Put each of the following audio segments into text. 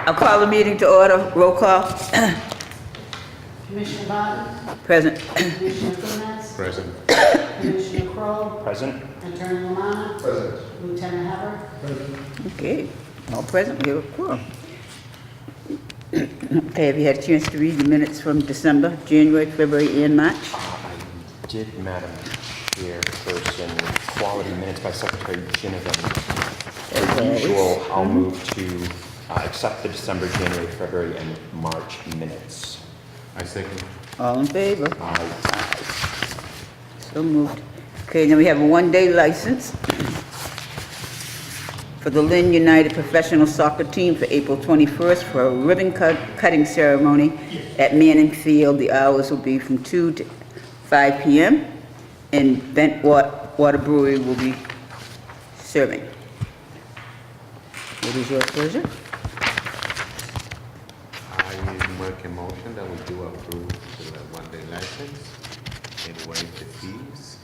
I'll call the meeting to order. Roll call. Commissioner Barton? Present. Commissioner Kunas? Present. Commissioner Crowe? Present. Attorney Lamana? Present. Lieutenant Haber? Okay, all present, we have a quorum. Okay, have you had a chance to read the minutes from December, January, February, and March? I did, Madam Chairperson, quality minutes by Secretary Ginnivan. As usual, I'll move to accept the December, January, February, and March minutes. I second. All in favor? Aye. So moved. Okay, then we have a one-day license for the Lynn United Professional Soccer Team for April 21st for a ribbon cutting ceremony at Manning Field. The hours will be from 2 to 5 p.m. and Bent Water Brewery will be serving. What is your pleasure? I make a motion that we do approve the one-day license and waive the fees.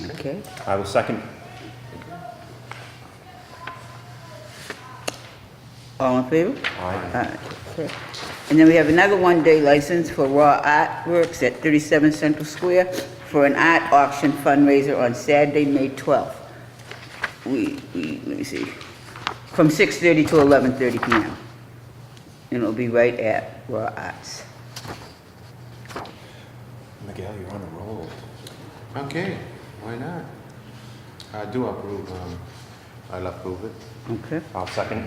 Okay. I will second. All in favor? Aye. Okay. And then we have another one-day license for Raw Artworks at 37 Central Square for an art auction fundraiser on Saturday, May 12th. Let me see, from 6:30 to 11:30 p.m. And it'll be right at Raw Arts. Miguel, you're on a roll. Okay, why not? I do approve, I'll approve it. Okay. I'll second.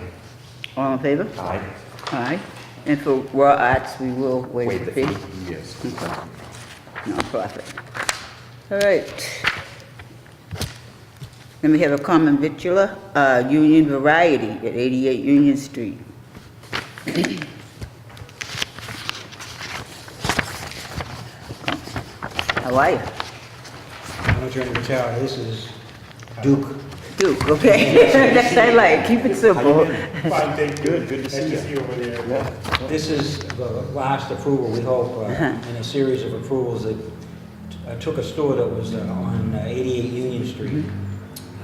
All in favor? Aye. Aye. And for Raw Arts, we will waive the fee. Yes. No profit. All right. Then we have a common vitula, Union Variety at 88 Union Street. How are you? I'm Attorney Vitale. This is Duke. Duke, okay. That's what I like, keep it simple. Fine, thank you. Good to see Nice to you. see you over there. Yeah. This is the last approval, we hope, in a series of approvals that took a store that was on 88 Union Street,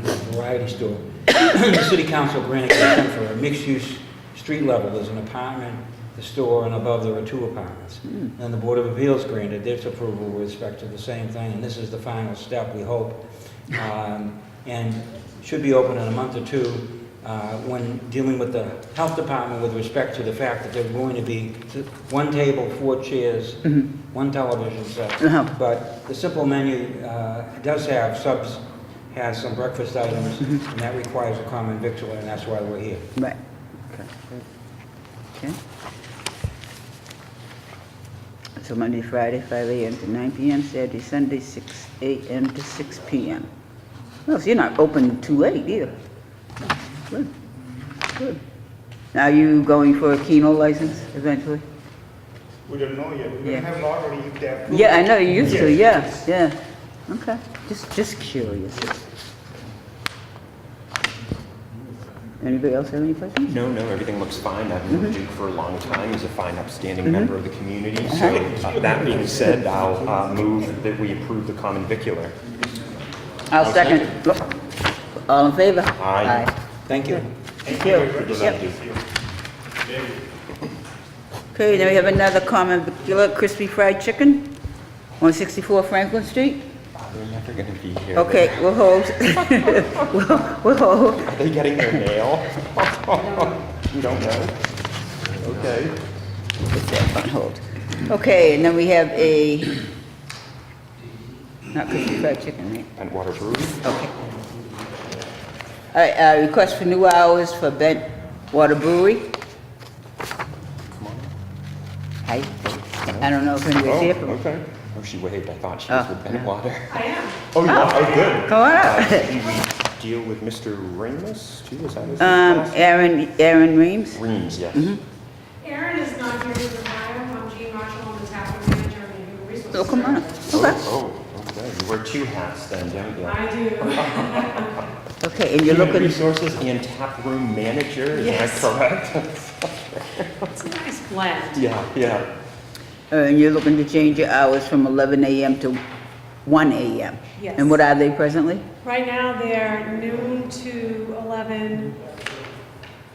a variety store. The city council granted consent for a mixed-use street level. There's an apartment, the store, and above there are 2 apartments. And the Board of Appeals granted its approval with respect to the same thing, and this is the final step, we hope. And should be open in a month or two. When dealing with the health department with respect to the fact that there's going to be 1 table, 4 chairs, 1 television set. But the simple menu does have subs, has some breakfast items, and that requires a common victular, and that's why we're here. Right. Okay. So Monday, Friday, 5 a.m. to 9 p.m., Saturday, Sunday, 6 a.m. to 6 p.m. Well, so you're not open too late either. Good, good. Now you going for a Keno license eventually? We don't know yet. We're Yeah. gonna have lottery if they approve. Yeah, I know you used to, yeah, Yes. yeah. Okay, just curious. Anybody else have any questions? No, everything looks fine. I've known Duke for a long time. He's a fine, upstanding member of the community. So that being said, I'll move that we approve the common vicular. I'll second. All in favor? Aye. Thank you. Thank you. Good luck, Yep. Duke. Okay, then we have another common vicular, crispy fried chicken, 164 Franklin Street. They're never going to be here. Okay, we'll hold. We'll hold. Are they getting their mail? You don't know? Okay. Put that on hold. Okay, and then we have a, not crispy fried chicken, right? And Water Brewery? Okay. All right, request for new hours for Bent Water Brewery. Come on. I don't know if anybody's here for. Okay. Oh, she waved. I thought she was with Bennett Water. I am. Oh, yeah. Oh, good. Come on up. Did we deal with Mr. Remus, too? Is that his last name? Aaron Reams. Reams, yes. Aaron is not here to retire. I'm Jean Marshall, I'm the tavern manager and human resources. Oh, come on up. Oh, Okay. okay. You wear 2 hats then, don't you? I do. Okay, and you're Human looking, resources and tap room manager, is Yes. that correct? It's a nice blend. Yeah. and you're looking to change your hours from 11 a.m. to 1 a.m. Yes. And what are they presently? Right now, they're noon to 11,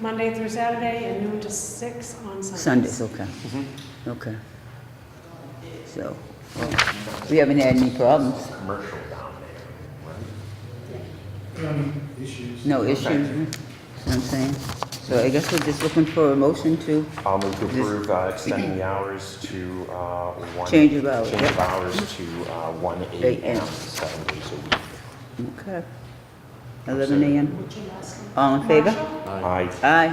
Monday through Saturday, and noon to 6 on Sundays. Sundays, okay. Okay. So, well, we haven't had any problems. Commercial down there, Issues. No issues, you know what I'm saying? So I guess we're just looking for a motion to right? I'll move to approve extending the hours to one. Change of hours, Change yep. of hours to 1 a.m., 7 days a week. Okay. 11 a.m. What's your last name? All in favor? Marshall? Aye. Aye.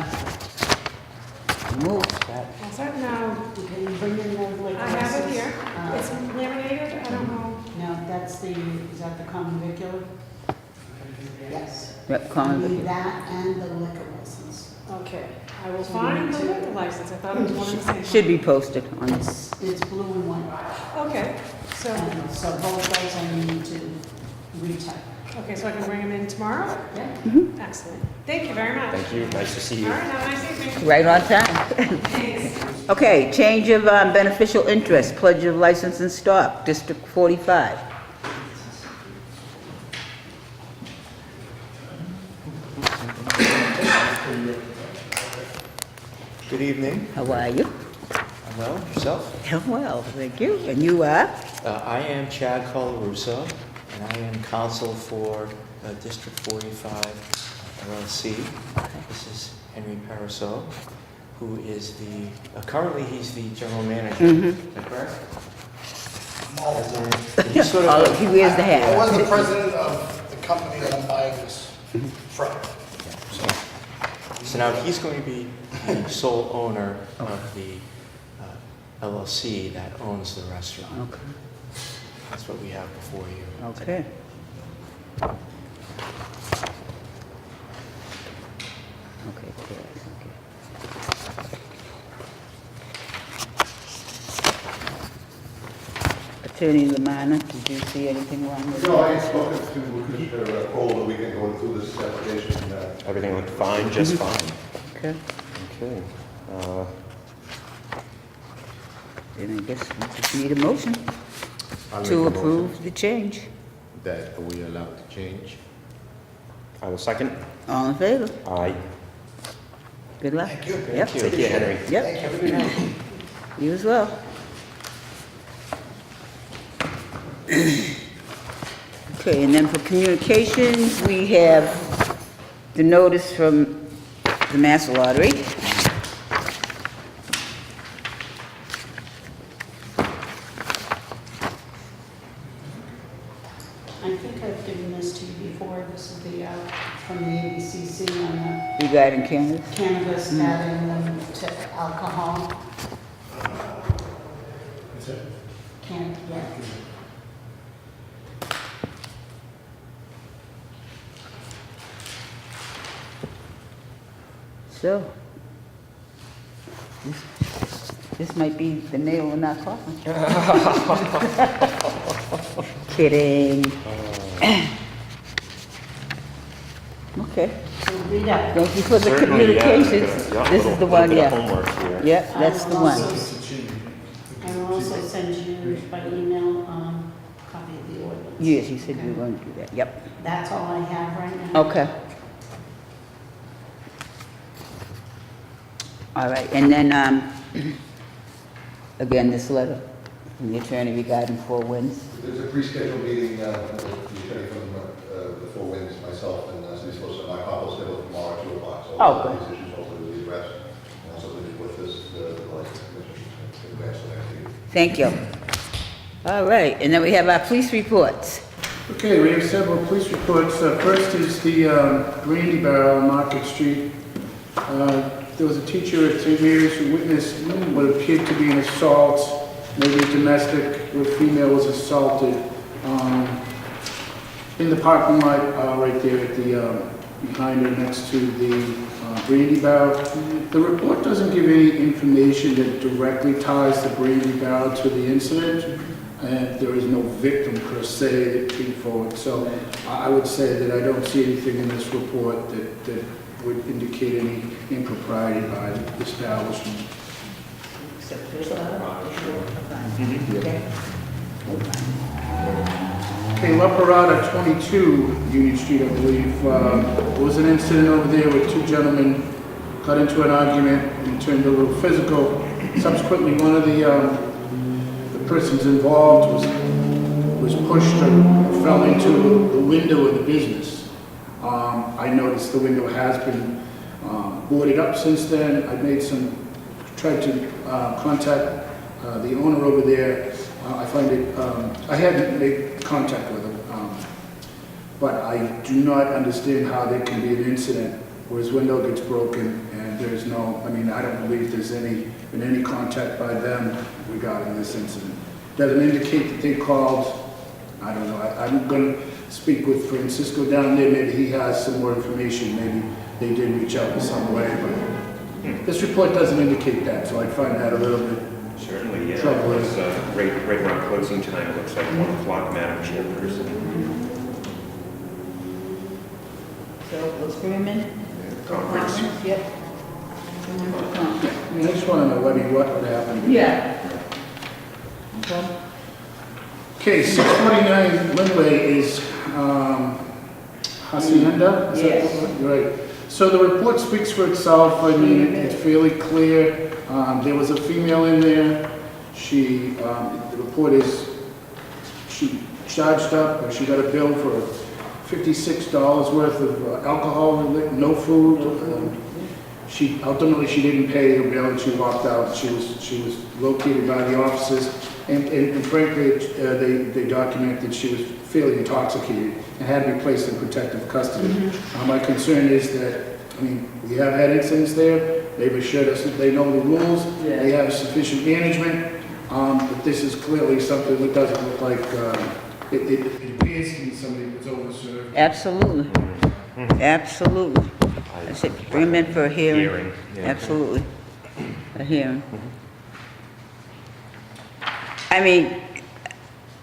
Move. All set now. Can you bring in the liquor I have it license? here. It's laminated, I don't know. No, that's the, is that the common vicular? Yes. Yep, common We need vicular. that and the liquor license. Okay, I will find the liquor license. I thought it was one and the same. Should be posted on this. It's blue and white. Okay, so, And so both those I need to retype. okay, so I can bring them in tomorrow? Yeah? Excellent. Thank you very much. Thank you, nice to see you. All right, have a nice evening. Right on time. Thanks. Okay, change of beneficial interest, pledge of license and stock, District 45. Good evening. How are you? I'm well. Yourself? I'm well, thank you. And you are? I am Chad Colarusso, and I am counsel for District 45 LLC. This is Henry Paraso, who is currently he's the general manager. Is that correct? And he's sort Oh, of he wears the I hat. was the president of the company that I'm buying this from. So now he's going to be the sole owner of the LLC that owns the restaurant. Okay. That's what we have before you. Okay. Okay, okay, okay. Attorney Lamanna, did you see anything wrong with it? No, I had spoken to Mr. Cole the weekend going through this application. Everything looked fine, just fine. Okay, Okay. then I guess we just need a motion I'll make to a motion approve the change. That we allowed to change. I will second. All in favor? Aye. Good luck. Thank you. Yep. Take care, Henry. Yep, Thank you. you as well. Okay, and then for communications, we have the notice from the Mass Lottery. I think I've given this to you before. This is the, from the ABCC on Regarding Canada? the cannabis adding them to alcohol. Can't, yeah. So, this might be the nail in our coffin. Kidding. Okay, So read up. thank you for the Certainly, yeah. communications. Yeah, This is the one, little bit of yeah. homework here. Yep, that's the I will one. also- I will also send you by email, a copy of the ordinance. Yes, you said you were going to do that, yep. That's all I have right now. Okay. All right, and then, again, this letter from the attorney regarding Four Winds. There's a pre-scheduled meeting, the attorney from the Four Winds, myself, and City Solicitor Mike Hoppel scheduled for tomorrow at 2 o'clock. So Oh, good. these issues hopefully will be addressed, and also with this, the license commission, advance the next meeting. Thank you. All right, and then we have our police reports. Okay, we have several police reports. First is the Brandy Barrel on Market Street. There was a teacher at St. Mary's who witnessed what appeared to be an assault, maybe domestic, where a female was assaulted in the parking lot right there at the, behind her next to the Brandy Barrel. The report doesn't give any information that directly ties the Brandy Barrel to the incident. And there is no victim per se that came forward. So I would say that I don't see anything in this report that would indicate any impropriety by the establishment. Okay, La Parada 22, Union Street, I believe. There was an incident over there with two gentlemen got into an argument and turned a little physical. Subsequently, one of the persons involved was pushed or fell into the window of the business. I noticed the window has been boarded up since then. I tried to contact the owner over there. I find it, I hadn't made contact with him, but I do not understand how there can be an incident where his window gets broken and there's no, I mean, I don't believe there's been any contact by them regarding this incident. Doesn't indicate that they called. I don't know. I'm going to speak with Francisco down there. Maybe he has some more information. Maybe they did reach out in some way, but this report doesn't indicate that, so I find that a little bit Certainly, yeah. troubling. It's right around closing time, it looks like 1 o'clock, Madam Chairperson. So let's bring him in. Conference. Yep. I just want to know, Webby, what happened. Yeah. Okay, 649 Linway is Hacienda? Is that Yes. what- Right. So the report speaks for itself. I mean, it's fairly clear. There was a female in there. The report is, she charged up, or she got a bill for $56 worth of alcohol, no food. Ultimately, she didn't pay her bill and she walked out. She was located by the officers. And frankly, they documented that she was fairly intoxicated and had to be placed in protective custody. My concern is that, I mean, we have had incidents there. They've assured us that they know the rules. Yeah. They have sufficient management. But this is clearly something that doesn't look like, it appears to be somebody that's overserved. Absolutely. Absolutely. I said, bring him in for a hearing. Hearing, yeah. Absolutely. A hearing. I mean,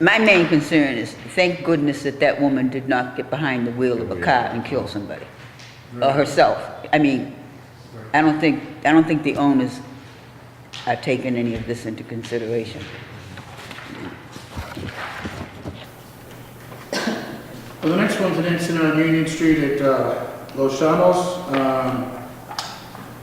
my main concern is, thank goodness that woman did not get behind the wheel of a car and kill somebody. Or herself. I mean, I don't think the owners are taking any of this into consideration. Well, the next one's an incident on Union Street at Los Llanos.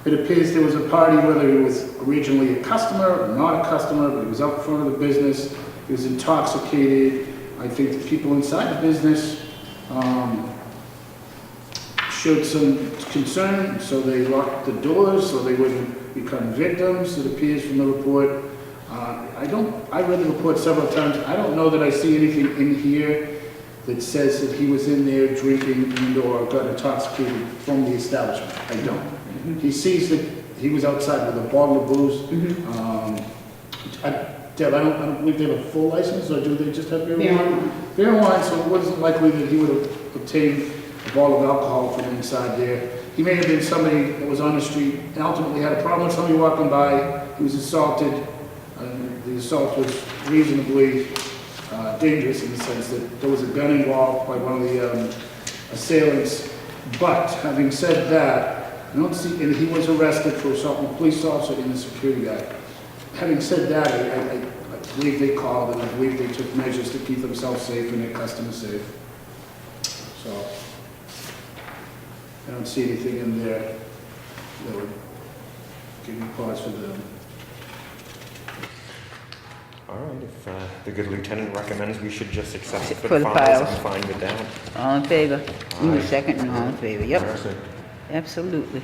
It appears there was a party, whether he was originally a customer or not a customer, but he was out front of the business. He was intoxicated. I think the people inside the business showed some concern, so they locked the doors so they wouldn't become victims, it appears from the report. I read the report several times. I don't know that I see anything in here that says that he was in there drinking and/or got intoxicated from the establishment. I don't. He sees that he was outside with a bottle of booze. Deb, I don't believe they have a full license, or do they just have beer wine? Beer wine, so it wasn't likely that he would have obtained a bottle of alcohol from inside there. He may have been somebody that was on the street and ultimately had a problem with somebody walking by. He was assaulted. The assault was reasonably dangerous in the sense that there was a gun involved by one of the assailants. But having said that, I don't see, and he was arrested for assaulting a police officer and a security guard. Having said that, I believe they called and I believe they took measures to keep themselves safe and their customers safe. So I don't see anything in there that would give me pause for them. All right, if the good lieutenant recommends we should just accept it For for the the files, files. I'm fine with that. All in favor? You Aye. the second and all in favor, yep, Perfect. absolutely.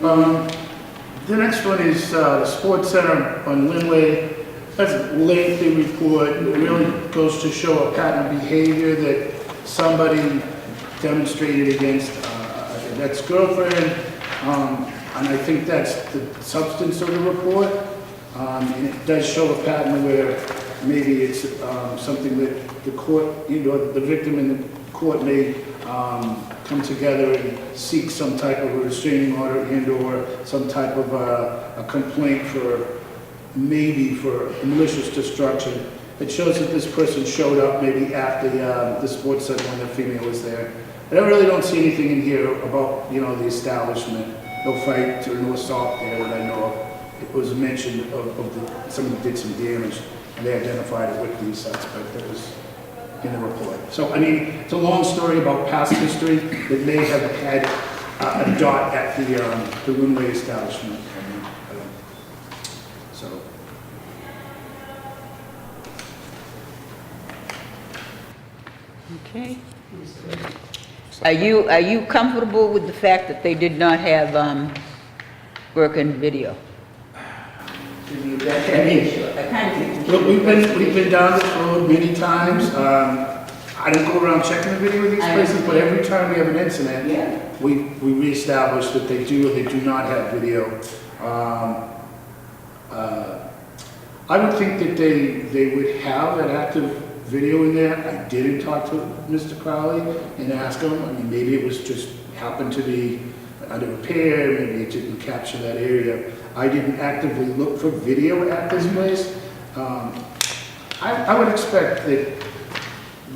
All right. The next one is the Sports Center on Linway. That's a lengthy report. It really goes to show a pattern of behavior that somebody demonstrated against an ex-girlfriend. And I think that's the substance of the report. And it does show a pattern where maybe it's something that the court, the victim and the court may come together and seek some type of a restraining order and/or some type of a complaint for malicious destruction. It shows that this person showed up maybe after the sports center when the female was there. But I really don't see anything in here about, the establishment. No fight or no assault there that I know of. It was mentioned of somebody did some damage, and they identified it with the suspect that was in the report. So, I mean, it's a long story about past history that may have had a dot at the Winway establishment. So, Okay. Are you comfortable with the fact that they did not have, working video? That's an issue. I kind of think. look, we've been down this road many times. I don't go around checking the video of these places, but every time we have an incident, Yeah. we reestablish that they do or they do not have video. I would think that they would have an active video in there. I didn't talk to Mr. Crowley and ask him. I mean, maybe it was just happened to be under repair, maybe it didn't capture that area. I didn't actively look for video at this place. I would expect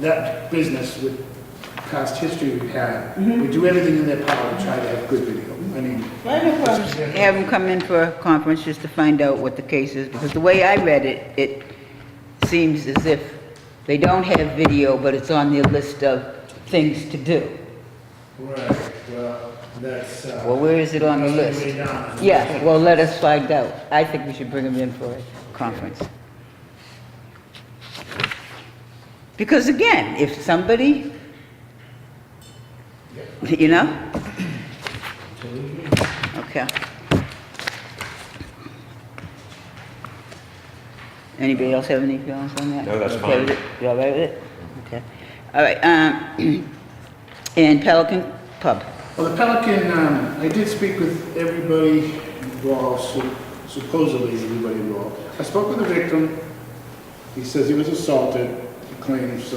that business with past history we've had, would do everything in their power to try to have good video. I mean, Have them come in for a conference just to find out what the case is, because the way I read it, it seems as if they don't have video, but it's on their list of things to do. right, well, that's. Well, where is it on the list? Yeah, well, let us find out. I think we should bring them in for a conference. Because again, if somebody, you know? Okay. Anybody else have any feelings on that? No, that's Okay fine. with it? You all right with it? Okay. All right, and Pelican Pub. Well, the Pelican, I did speak with everybody involved, supposedly everybody involved. I spoke with the victim. He says he was assaulted. He claims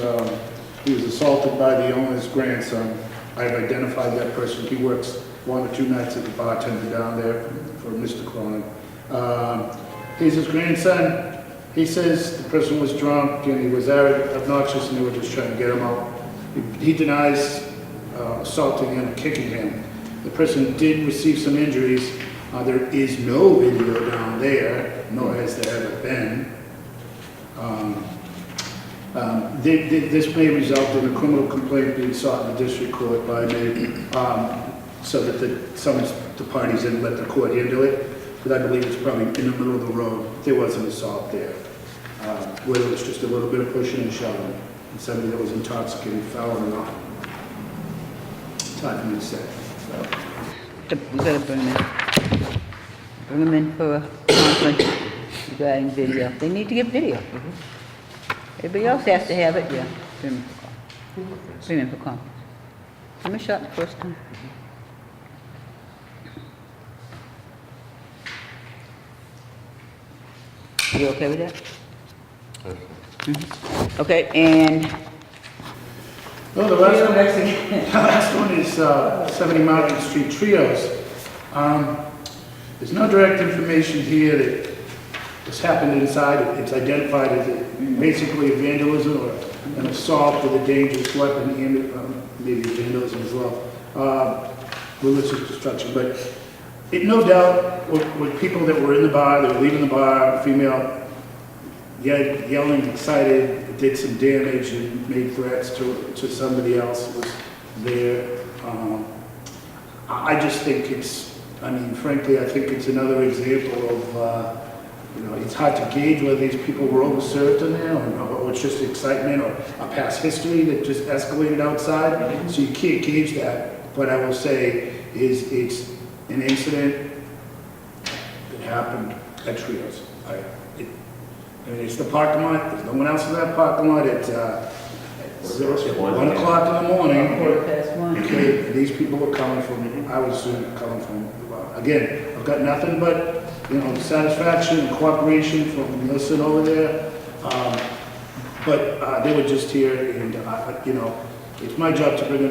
he was assaulted by the owner's grandson. I've identified that person. He works 1 or 2 nights as a bartender down there for Mr. Cronin. He's his grandson. He says the person was drunk and he was obnoxious and they were just trying to get him out. He denies assaulting him, kicking him. The person did receive some injuries. There is no video down there, nor has there ever been. This may result in a criminal complaint being sought in the district court by me, so that the parties didn't let the court handle it. But I believe it's probably in the middle of the road. There was an assault there, whether it was just a little bit of pushing and shoving, and somebody that was intoxicated fell or not. It's hard for me to say. So. We gotta bring them in. Bring them in for a conference regarding video. They need to get video. Everybody else has to have it, yeah. Bring them in for conference. Give them a shot the first time. You okay with that? Mhm. Okay, and No, the last one is 70 Market Street Trios. There's no direct information here that this happened inside. It's identified as basically a vandalism or an assault with a dangerous weapon, and maybe vandalism as well, malicious destruction. But it no doubt with people that were in the bar, they were leaving the bar, female, yelling, excited, did some damage and made threats to somebody else who was there. I just think frankly, I think it's another example of, it's hard to gauge whether these people were overserved in there or it's just excitement or a past history that just escalated outside. So you can't gauge that. What I will say is it's an incident that happened at Trios. It's the parking lot. There's no one else in that parking lot. It's 1 o'clock in the morning. 1:15. Okay, these people were coming from, I would assume, coming from, again, I've got nothing but, satisfaction and cooperation from Melissa over there. But they were just here and, it's my job to bring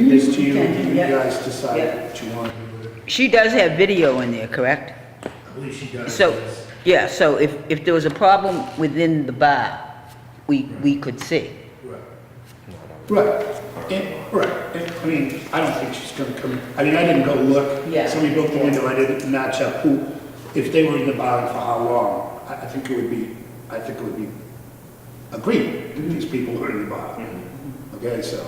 this to you and you guys decide what you want to do with it. she does have video in there, correct? I believe she does. So, yeah, so if there was a problem within the bar, we could see. Right. Right. And, I don't think she's gonna come, I didn't go look. Yeah. Somebody broke the window, I didn't match up if they were in the bar and for how long. I think it would be agreed that these people were in the bar. Okay, so,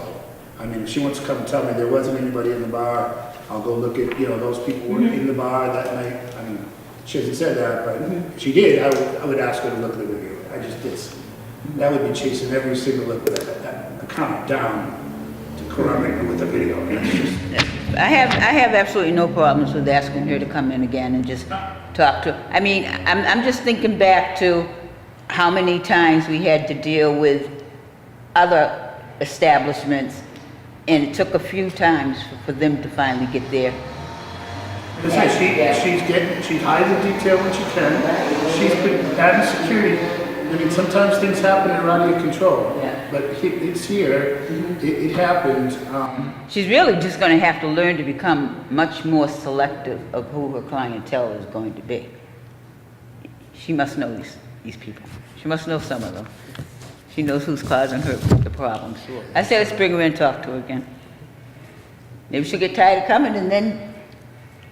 if she wants to come and tell me there wasn't anybody in the bar I'll go look at, those people were in the bar that night. I mean, she hasn't said that, but if she did, I would ask her to look at the video. That would be chasing every single account down to corroborate with the video. And it's just- I have absolutely no problems with asking her to come in again and just talk to, I mean, I'm just thinking back to how many times we had to deal with other establishments, and it took a few times for them to finally get there. She's hiding the detail when she can. She's been adding security. I mean, sometimes things happen and are out of your control. Yeah. But it's here. It happened. She's really just gonna have to learn to become much more selective of who her clientele is going to be. She must know these people. She must know some of them. She knows who's causing her the problems. I say let's bring her in and talk to her again. Maybe she'll get tired of coming and then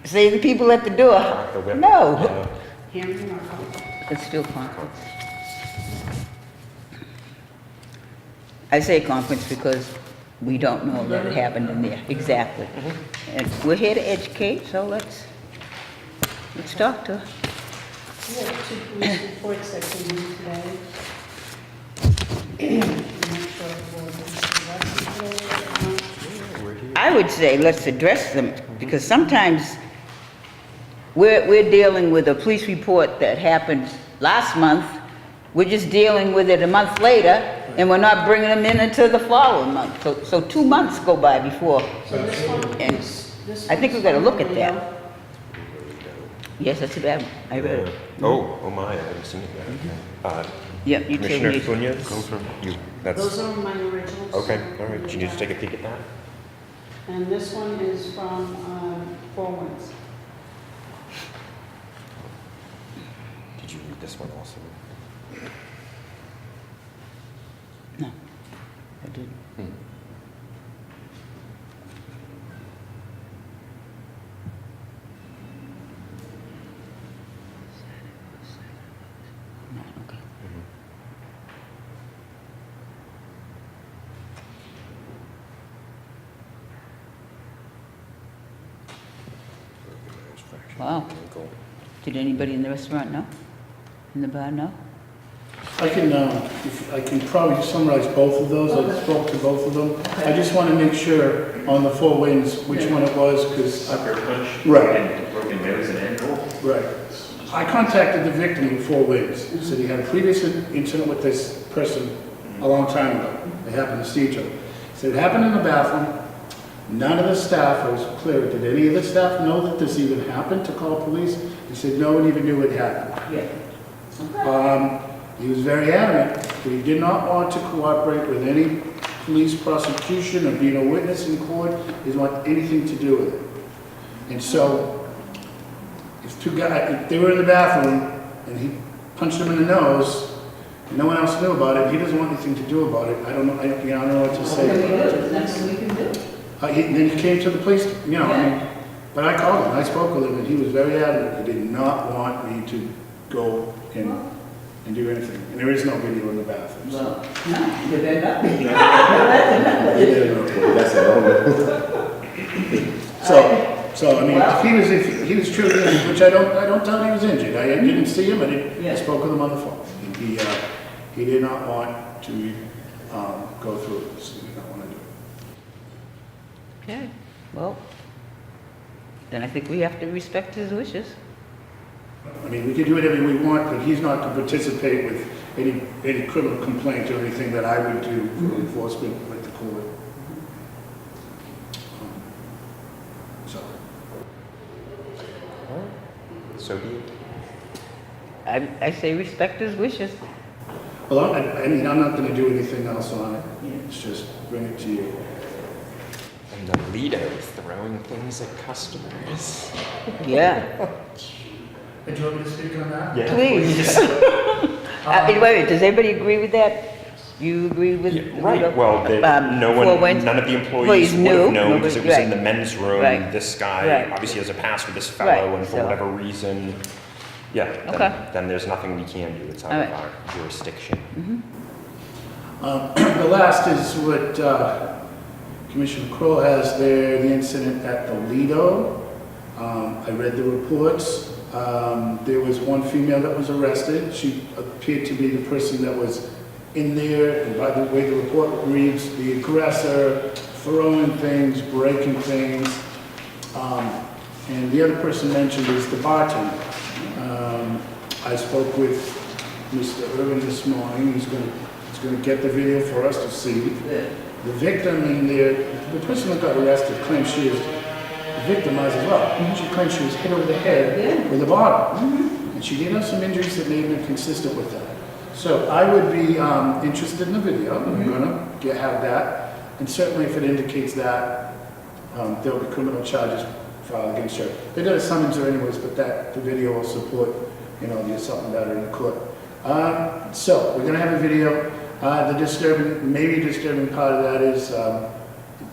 say the people at the door, The whip. no. Yeah. Hearing or conflict? It's still conflict. I say conference because we don't know that it happened in there, exactly. And we're here to educate, so let's talk to her. We have 2 police reports that came in today. I'm not sure if we'll do the rest of today or not. I would say let's address them, because sometimes we're dealing with a police report that happened last month. We're just dealing with it a month later, and we're not bringing them in until the following month. So 2 months go by before. So this one And this I think we've got to look at one's that. Yes, that's a bad one. I read it. Oh my, I haven't seen it yet. Yep, you too. Commissioner Need- Funes? Those are my originals. Okay, all right, can you just take a peek at that? And this one is from Four Winds. Did you read this one also? No, I didn't. No, okay. Wow. Did anybody in the restaurant know? In the bar know? I can probably summarize both of those. I spoke to both of them. I just want to make sure on the Four Winds which one it was, because. Right. Broken nose and ankle. Right. I contacted the victim of Four Winds. He said he had a previous incident with this person a long time ago. They happened to see each other. He said it happened in the bathroom. None of the staff, I was clear, did any of the staff know that this even happened to call police? He said no one even knew it happened. Yeah. He was very adamant that he did not want to cooperate with any police prosecution or being a witness in court. He didn't want anything to do with it. And so, if they were in the bathroom and he punched him in the nose, and no one else knew about it, he doesn't want anything to do about it. I don't know what to say. That's what we can do. Then he came to the police, I mean, but I called him, I spoke with him, and he was very adamant. He did not want me to go and do anything. And there is no video in the bathroom. So. Well, no, but they're not. That's it. So I mean, if he was truly injured, which I don't doubt he was injured. I didn't see him, I spoke with him on the phone. He did not want to go through this. He did not want to do it. Okay, well, then I think we have to respect his wishes. I mean, we can do whatever we want, but he's not to participate with any criminal complaint or anything that I would do for enforcement with the court. So. So be it. I say respect his wishes. Well, I mean, I'm not going to do anything else on it. It's just bring it to you. And the leader throwing things at customers. Yeah, Do you want me to speak on that? Yeah, please. Wait, does everybody agree with that? You agree with? Right, well, none of the employees would have known because it was in the men's room. Right. This guy Right. obviously has a past with this fellow, Right, and for so- whatever reason, Okay. then there's nothing we can do. It's out All of right. our jurisdiction. The last is what Commissioner Kroll has there the incident at the Lido. I read the reports. There was one female that was arrested. She appeared to be the person that was in there, and by the way the report reads, the aggressor, throwing things, breaking things. And the other person mentioned is the bartender. I spoke with Mr. Irvin this morning. He's going to get the video for us to see. The victim in there, the person that got arrested claims she is victimized as well. She claims she was hit over the head with a bottle. And she did have some injuries that may have been consistent with that. So I would be interested in the video. I'm going to have that. And certainly if it indicates that, there will be criminal charges filed against her. They got a summons her anyways, but the video will support, the assault and battery in court. So we're going to have a video. The maybe disturbing part of that is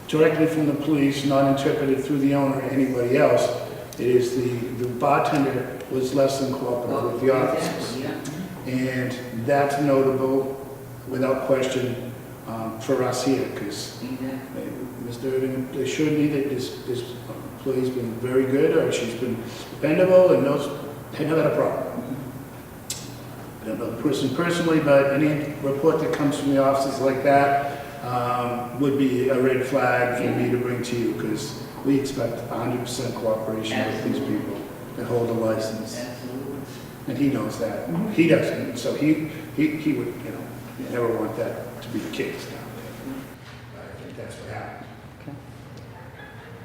directly from the police, not interpreted through the owner or anybody else. It is the bartender was less than cooperative with the officers. And that's notable, without question, for us here, because Mr. Irving assured me that this employee's been very good, or she's been dependable, and they never had a problem. I don't know the person personally, but any report that comes from the officers like that would be a red flag for me to bring to you, because we expect 100% cooperation with these people that hold a license. And he knows that. He doesn't, so he would, never want that to be the case down there. I think that's what happened.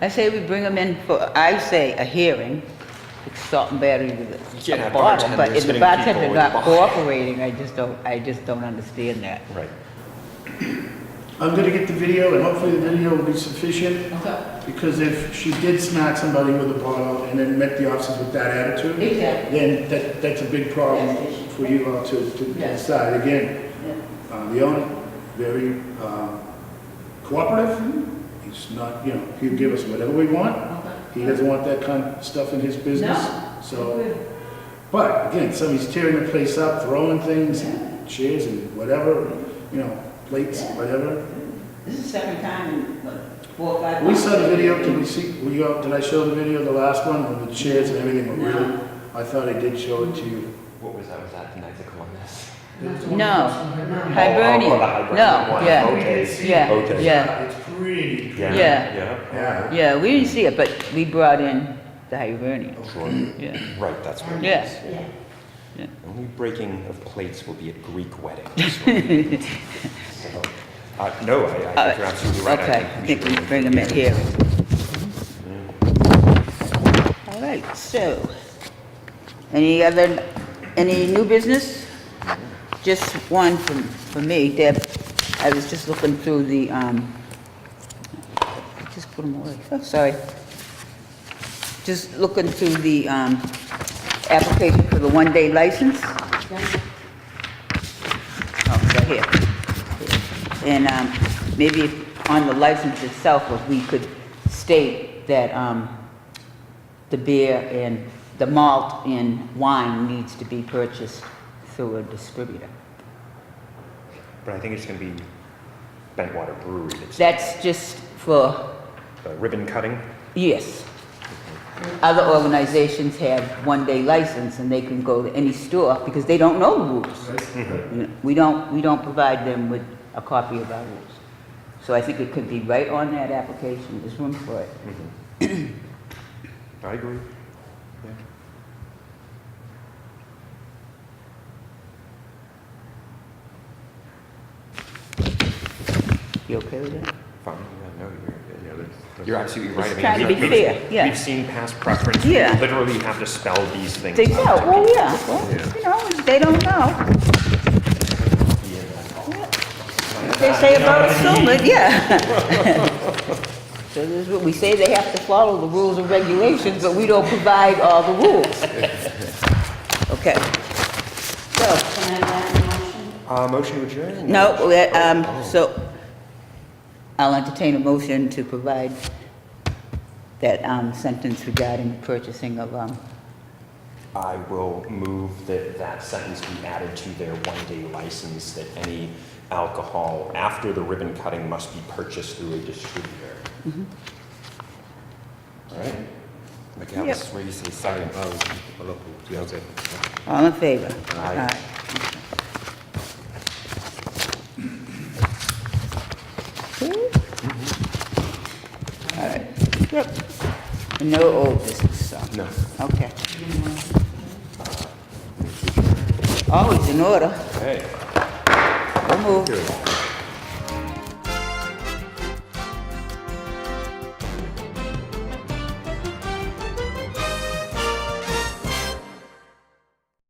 I say we bring them in for, I say, a hearing, assault and battery with Yeah, a bottle, but if the bartender's bartender hitting not people cooperating, I just don't understand that. Right. I'm gonna get the video, and hopefully the video will be sufficient, because if she did smack somebody with a bottle and then met the officers with that attitude, then that's a big problem for you all to decide. Again, the owner, very cooperative. He's not, he'll give us whatever we want. He doesn't want that kind of stuff in his business. So, but again, somebody's tearing the place up, throwing things, chairs and whatever, plates, whatever. This is the second time in 4 or 5 We months. saw the video. Did we see? Did I show the video, the last one, when the chairs and everything were really? I thought I did show it to you. What was that? Was that the Knights of Columbus? No, Oh, Hibernian. the Hibernian No, one. yeah. Okay. Yeah, Okay. yeah, It's pretty. Yeah. yeah. We didn't see it, but we brought in the Hibernian. Sure. Yeah. Right, that's what it Yeah. is. Yeah. Only breaking of plates will be at Greek weddings. So, no, I think you're absolutely right. Okay, I think we bring them in here. All right, so, any new business? Just one for me, Deb. I was just looking through the, just put them away, oh, sorry. Just looking through the, application for the one-day license. Oh, right here. And maybe on the license itself, if we could state that the beer and the malt and wine needs to be purchased through a distributor. But I think it's going to be Bentwater Brewery. That's just for, Ribbon cutting. yes. Other organizations have one-day license and they can go to any store because they don't know the rules. We don't provide them with a copy of our rules. So I think it could be right on that application, there's room for it. I agree. You okay with that? Fine. Yeah, no, you're absolutely right. Just trying to be fair, yeah. We've seen past preference. Yeah. We literally have to spell these things They out know, to well, people. yeah, well, if they don't know. What they say about assuming, yeah. So this is what we say, they have to follow the rules and regulations, but we don't provide all the rules. Okay. So, Can I have that motion? Motion to adjourn? no, so I'll entertain a motion to provide that sentence regarding purchasing of, I will move that sentence be added to their one-day license, that any alcohol after the ribbon cutting must be purchased through a distributor. All right? McAllis, where you say second, All in favor? Aye. Okay. All right, yep. No old business, so. No. Okay. Always in order. Okay. We'll move. Here we go.